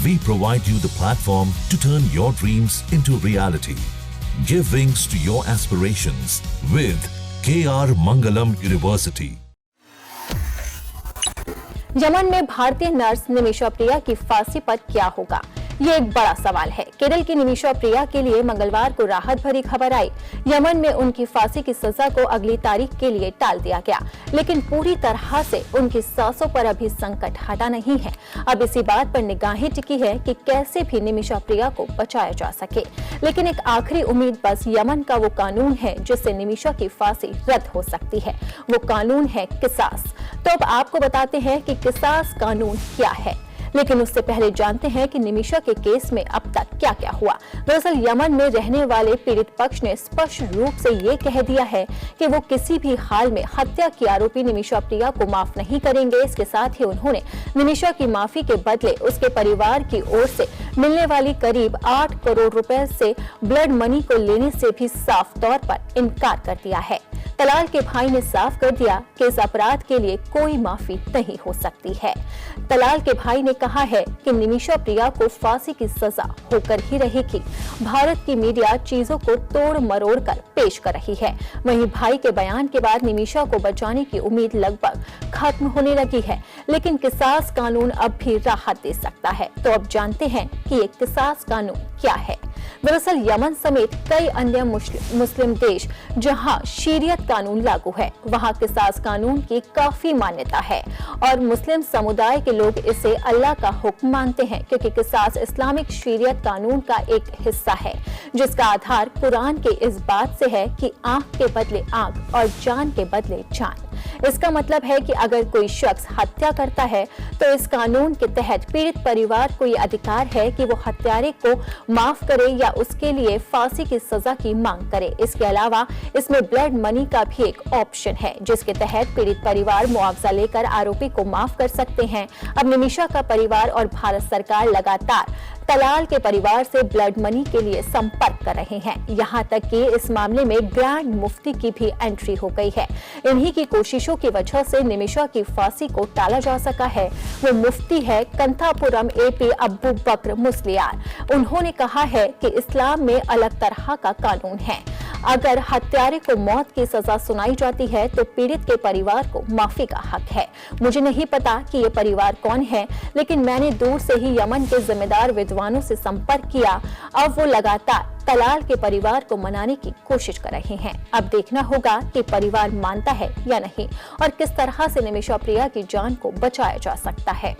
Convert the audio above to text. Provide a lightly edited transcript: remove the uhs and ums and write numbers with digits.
We provide you the platform to turn your dreams into reality. Give wings to your aspirations with KR Mangalam University. Yemen में भारतीय nurse Nimisha प्रिया की फांसी पर क्या होगा, ये एक बड़ा सवाल है। केरल की निमिषा प्रिया के लिए मंगलवार को राहत भरी खबर आई। यमन में उनकी फांसी की सजा को अगली तारीख के लिए टाल दिया गया, लेकिन पूरी तरह से उनकी सांसों पर अभी संकट हटा नहीं है। अब इसी बात पर निगाहें टिकी है कि कैसे भी निमिषा प्रिया को बचाया जा सके। लेकिन एक आखिरी उम्मीद बस यमन का वो कानून है जिससे निमिषा की फांसी रद्द हो सकती है। वो कानून है किसास। तो अब आपको बताते हैं कि किसास कानून क्या है, लेकिन उससे पहले जानते हैं कि निमिषा के केस में अब तक क्या क्या हुआ। दरअसल यमन में रहने वाले पीड़ित पक्ष ने स्पष्ट रूप से ये कह दिया है कि वो किसी भी हाल में हत्या की आरोपी निमिषा प्रिया को माफ नहीं करेंगे। इसके साथ ही उन्होंने निमिषा की माफी के बदले उसके परिवार की ओर से मिलने वाली करीब 8 करोड़ रुपए से ब्लड मनी को लेने से भी साफ तौर पर इनकार कर दिया है। तलाल के भाई ने साफ कर दिया कि इस अपराध के लिए कोई माफी नहीं हो सकती है। तलाल के भाई ने कहा है कि निमिषा प्रिया को फांसी की सजा होकर ही रहेगी। भारत की मीडिया चीजों को तोड़ मरोड़ कर पेश कर रही है। वहीं भाई के बयान के बाद निमिषा को बचाने की उम्मीद लगभग खत्म होने लगी है, लेकिन किसास कानून अब भी राहत दे सकता है। तो अब जानते हैं कि ये किसास कानून क्या है। दरअसल यमन समेत कई अन्य मुस्लिम देश जहां शरीयत कानून लागू है, वहां किसास कानून की काफी मान्यता है और मुस्लिम समुदाय के लोग इसे अल्लाह का हुक्म मानते हैं, क्योंकि किसास इस्लामिक शरीयत कानून का एक हिस्सा है जिसका आधार कुरान के इस बात से है कि आंख के बदले आंख और जान के बदले जान। इसका मतलब है कि अगर कोई शख्स हत्या करता है तो इस कानून के तहत पीड़ित परिवार को ये अधिकार है कि वो हत्यारे को माफ करे या उसके लिए फांसी की सजा की मांग करे। इसके अलावा इसमें ब्लड मनी का भी एक ऑप्शन है जिसके तहत पीड़ित परिवार मुआवजा लेकर आरोपी को माफ कर सकते हैं। अब निमिषा का परिवार और भारत सरकार लगातार तलाल के परिवार से ब्लड मनी के लिए संपर्क कर रहे हैं। यहाँ तक कि इस मामले में ग्रैंड मुफ्ती की भी एंट्री हो गई है। इन्हीं की कोशिशों की वजह से निमिषा की फांसी को टाला जा सका है। वो मुफ्ती है कंथापुरम AP अब्बू बकर मुस्लियार। उन्होंने कहा है कि इस्लाम में अलग तरह का कानून है। अगर हत्यारे को मौत की सजा सुनाई जाती है तो पीड़ित के परिवार को माफी का हक है। मुझे नहीं पता कि ये परिवार कौन है, लेकिन मैंने दूर से ही यमन के जिम्मेदार विद्वानों से संपर्क किया। अब वो लगातार तलाल के परिवार को मनाने की कोशिश कर रहे हैं। अब देखना होगा कि परिवार मानता है या नहीं और किस तरह से निमिषा प्रिया की जान को बचाया जा सकता है।